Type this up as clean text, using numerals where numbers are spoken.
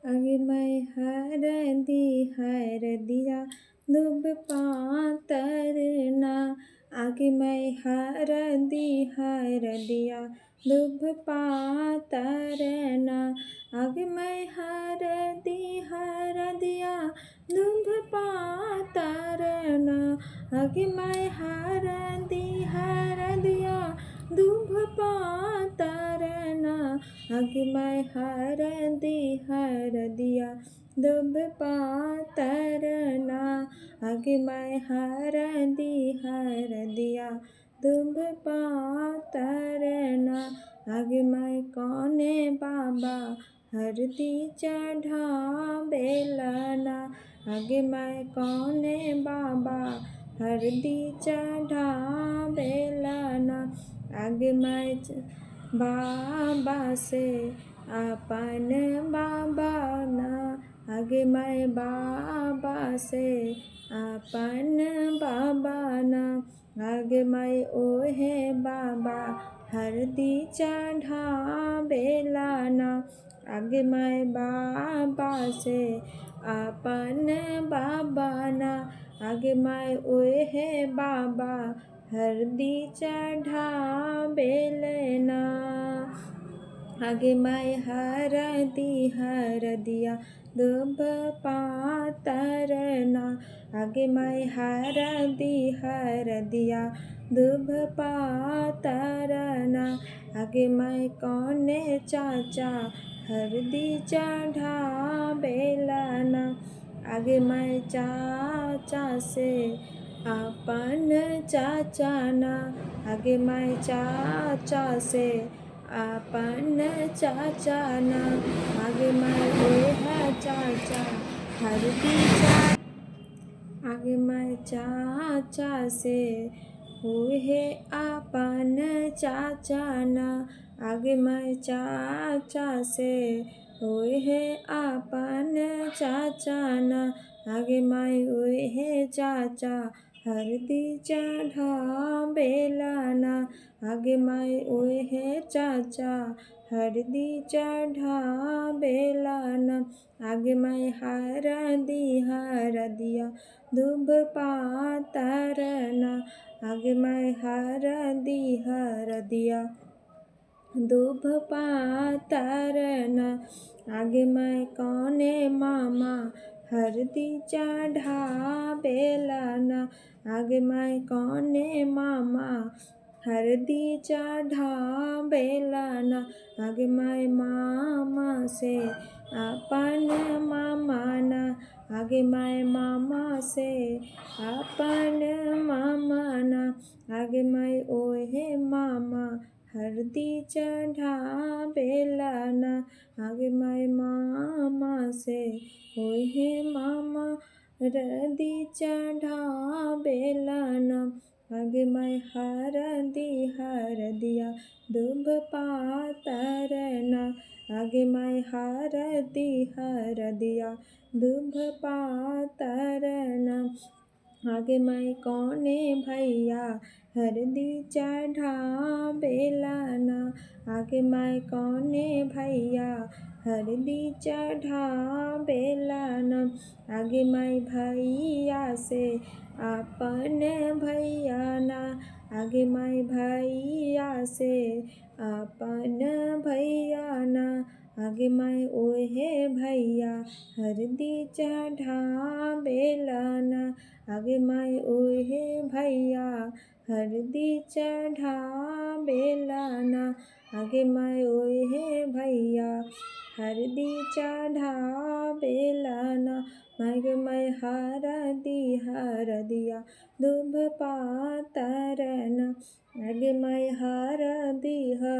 आगे मैं हर दिया दुब पातरना। आगे मैं हर दिया दुब पातरना। आगे मैं हर दिया दुब पातरना। आगे मैं हर दिया दुब पातरना। आगे मैं हर दिया दुब पातरना। आगे मैं हर दिया दुब पातरना। आगे मैं कौने बाबा हरदी चढ़ावेलना। आगे मैं कौने बाबा हरदी चढ़ावेलना। आगे मैं बाबा से अपन बाबा ना। आगे मैं बाबा से अपन बाबा ना। आगे मैं ओहे बाबा हरदी चढ़ावेलना। आगे मैं बाबा से अपन बाबा ना। आगे मैं ओहे बाबा हरदी चढ़ावेलना। आगे मैं हर दिया दुब पातरना। आगे मैं हर दिया दुब पातरना। आगे मैं कौने चाचा हरदी चढ़ावेलना। आगे मैं चाचा से अपन चाचा ना। आगे मैं चाचा से अपन चाचा ना। आगे मैं ओहे चाचा हरदी आगे मैं चाचा से ओहे अपन चाचा ना। आगे मैं चाचा से ओहे अपन चाचा ना। आगे मैं ओहे चाचा हरदी चढ़ावेलना। आगे मैं ओहे चाचा हरदी चढ़ावेलना। आगे मैं हर दिया दुब पातरना। आगे मैं हर दिया दुब पातरना। आगे मैं कौने मामा हरदी चढ़ावेलना। आगे मैं कौने मामा हरदी चढ़ावेलना। आगे मैं मामा से अपन मामा ना। आगे मैं मामा से अपन मामा ना। आगे मैं ओहे मामा हरदी चढ़ावेलना। आगे मैं मामा से ओहे मामा हरदी चढ़ावेलना। आगे मैं हर दिया दुब पातरना। आगे मैं हर दिया दुब पातरना। आगे मैं कौने भैया हरदी चढ़ावेलना। आगे मैं कौने भैया हरदी चढ़ावेलना। आगे मैं भैया से अपन भैया ना। आगे मैं भैया से अपन भैया ना। आगे मैं ओहे भैया हरदी चढ़ावेलना। आगे मैं ओहे भैया हरदी चढ़ावेलना। आगे मैं ओहे भैया हरदी चढ़ावेलना। आगे मैं हर दिया दुब पातरना। आगे मैं हर दिया